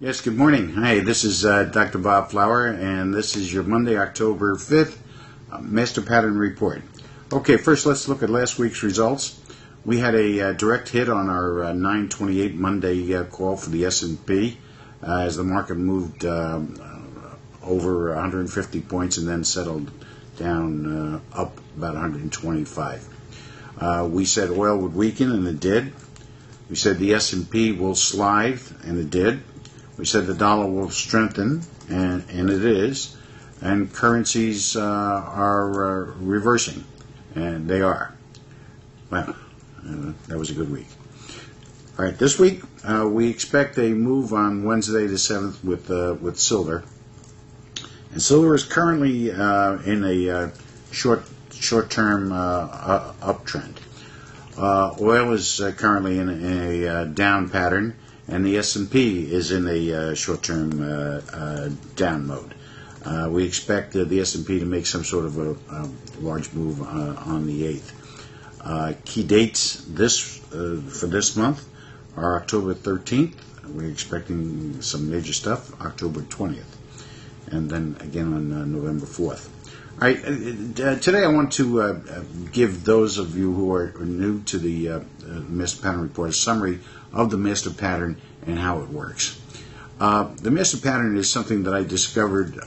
Yes, good morning. Hi, this is Dr. Bob Flower, and this is your Monday, October 5th Master Pattern Report. Okay, first let's look at last week's results. We had a direct hit on our 9/28 Monday call for the S&P as the market moved over 150 points and then settled down up about 125. We said oil would weaken, and it did. We said the S&P will slide, and it did. We said the dollar will strengthen, and it is. And currencies are reversing, and they are. Well, that was a good week. All right, this week we expect a move on Wednesday the 7th with silver. And silver is currently in a short-term uptrend. Oil is currently in a down pattern, and the S&P is in a short-term down mode. We expect the S&P to make some sort of a large move on the 8th. Key dates for this month are October 13th. We're expecting some major stuff, October 20th, and then again on November 4th. All right, today I want to give those of you who are new to the Master Pattern Report a summary of the Master Pattern and how it works. The Master Pattern is something that I discovered,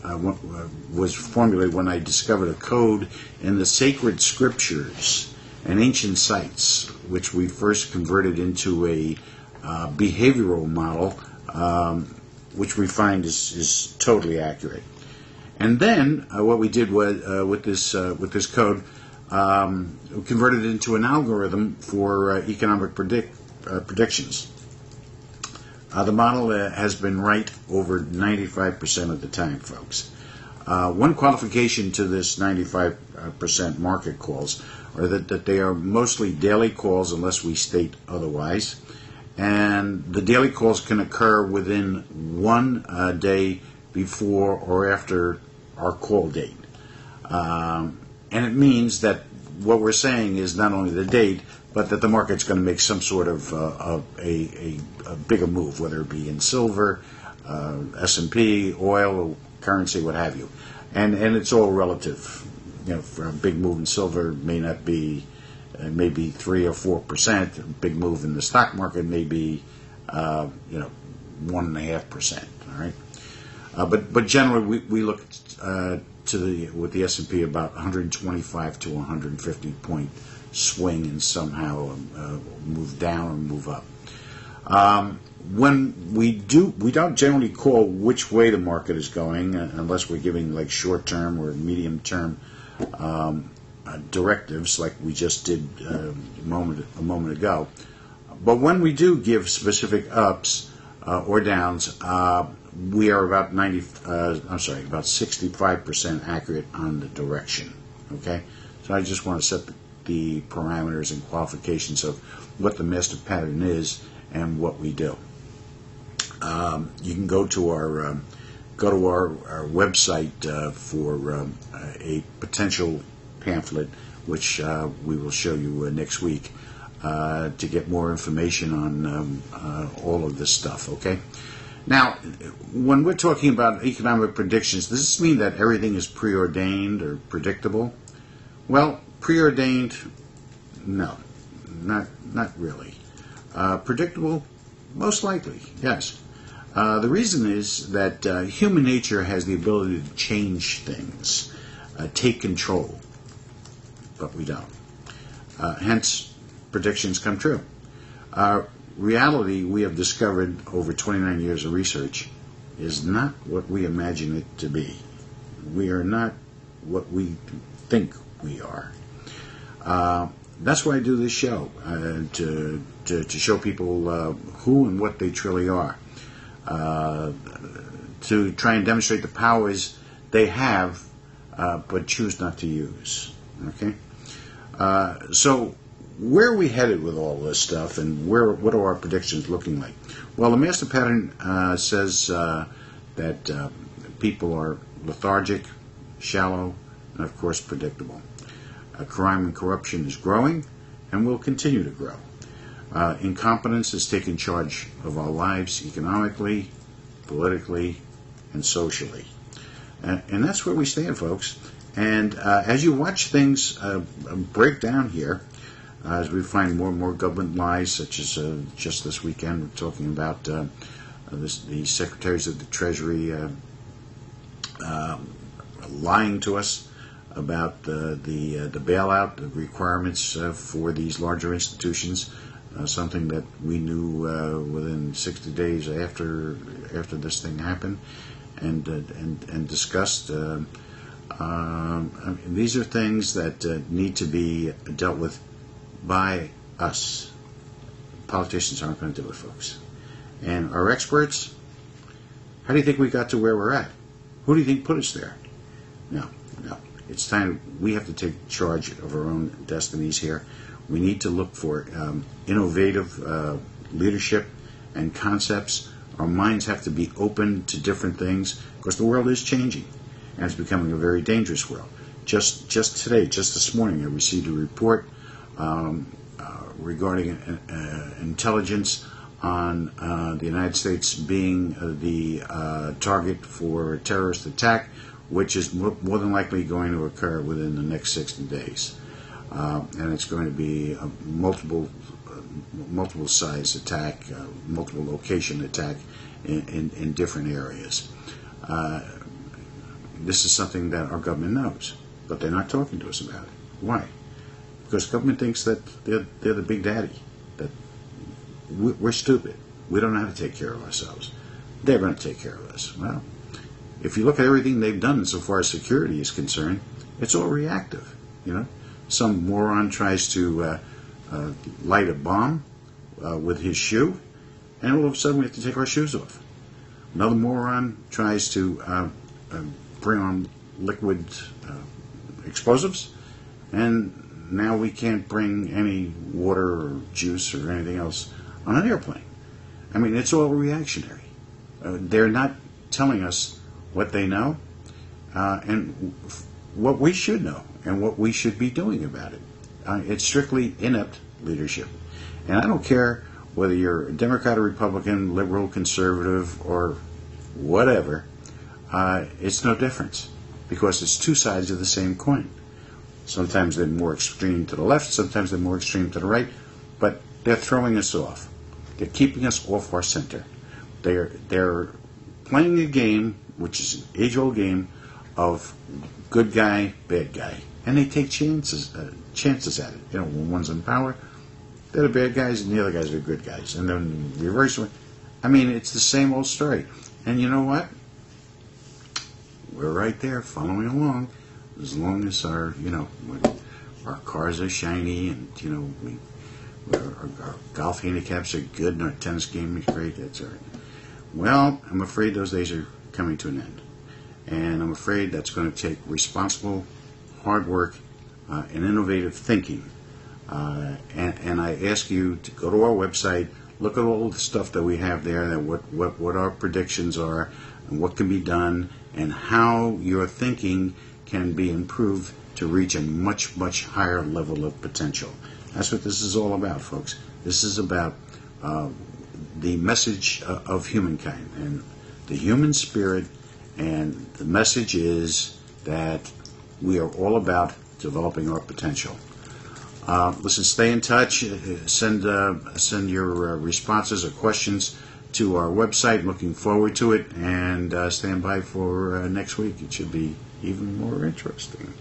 was formulated when I discovered a code in the sacred scriptures and ancient sites, which we first converted into a behavioral model, which we find is totally accurate. And then what we did was with this code, we converted it into an algorithm for economic predictions. The model has been right over 95% of the time, folks. One qualification to this 95% market calls are that they are mostly daily calls unless we state otherwise, and the daily calls can occur within one day before or after our call date. And it means that what we're saying is not only the date, but that the market's going to make some sort of a bigger move, whether it be in silver, S&P, oil, currency, what have you. And it's all relative. You know, for a big move in silver may not be maybe 3 or 4%. A big move in the stock market may be 1.5%. All right. But generally, we look with the S&P about 125 to 150 point swing and somehow move down or move up. When we don't generally call which way the market is going unless we're giving like short-term or medium-term directives, like we just did a moment ago. But when we do give specific ups or downs, we are about 65% accurate on the direction. Okay, so I just want to set the parameters and qualifications of what the Master Pattern is and what we do. You can go to our website for a potential pamphlet, which we will show you next week, to get more information on all of this stuff. Okay. Now, when we're talking about economic predictions, does this mean that everything is preordained or predictable? Well, preordained, no, not really. Predictable, most likely, yes. The reason is that human nature has the ability to change things, take control, but we don't. Hence, predictions come true. Reality, we have discovered over 29 years of research, is not what we imagine it to be. We are not what we think we are. That's why I do this show, to show people who and what they truly are, to try and demonstrate the powers they have, but choose not to use. Okay, so where are we headed with all this stuff, and what are our predictions looking like? Well, the Master Pattern says that people are lethargic, shallow, and of course predictable. Crime and corruption is growing and will continue to grow. Incompetence has taken charge of our lives economically, politically, and socially. And that's where we stand, folks. And as you watch things break down here, as we find more and more government lies, such as just this weekend, we're talking about the secretaries of the Treasury lying to us about the bailout, the requirements for these larger institutions, something that we knew within 60 days after this thing happened, and discussed. These are things that need to be dealt with by us. Politicians aren't going to do it, folks. And our experts, how do you think we got to where we're at? Who do you think put us there? No. It's time we have to take charge of our own destinies here. We need to look for innovative leadership and concepts. Our minds have to be open to different things because the world is changing and it's becoming a very dangerous world. Just today, just this morning, I received a report regarding intelligence on the United States being the target for a terrorist attack, which is more than likely going to occur within the next 60 days. And it's going to be a multiple size attack, multiple location attack in different areas. This is something that our government knows, but they're not talking to us about it. Why? Because government thinks that they're the big daddy, that we're stupid. We don't know how to take care of ourselves. They're going to take care of us. Well, if you look at everything they've done so far as security is concerned, it's all reactive. Some moron tries to light a bomb with his shoe, and all of a sudden we have to take our shoes off. Another moron tries to bring on liquid explosives, and now we can't bring any water or juice or anything else on an airplane. I mean, it's all reactionary. They're not telling us what they know and what we should know and what we should be doing about it. It's strictly inept leadership. And I don't care whether you're a Democrat or Republican, liberal, conservative, or whatever, it's no difference because it's two sides of the same coin. Sometimes they're more extreme to the left, sometimes they're more extreme to the right, but they're throwing us off. They're keeping us off our center. They're playing a game, which is an age-old game, of good guy, bad guy. And they take chances at it. When one's in power, they're the bad guys and the other guys are the good guys. And then reverse. I mean, it's the same old story. And you know what? We're right there following along. As long as our cars are shiny and, our golf handicaps are good and our tennis game is great, that's all right. Well, I'm afraid those days are coming to an end. And I'm afraid that's going to take responsible, hard work, and innovative thinking. And I ask you to go to our website, look at all the stuff that we have there, that what our predictions are, and what can be done, and how your thinking can be improved to reach a much, much higher level of potential. That's what this is all about, folks. This is about the message of humankind and the human spirit, and the message is that we are all about developing our potential. Listen, stay in touch. Send your responses or questions to our website. Looking forward to it, and stand by for next week. It should be even more interesting.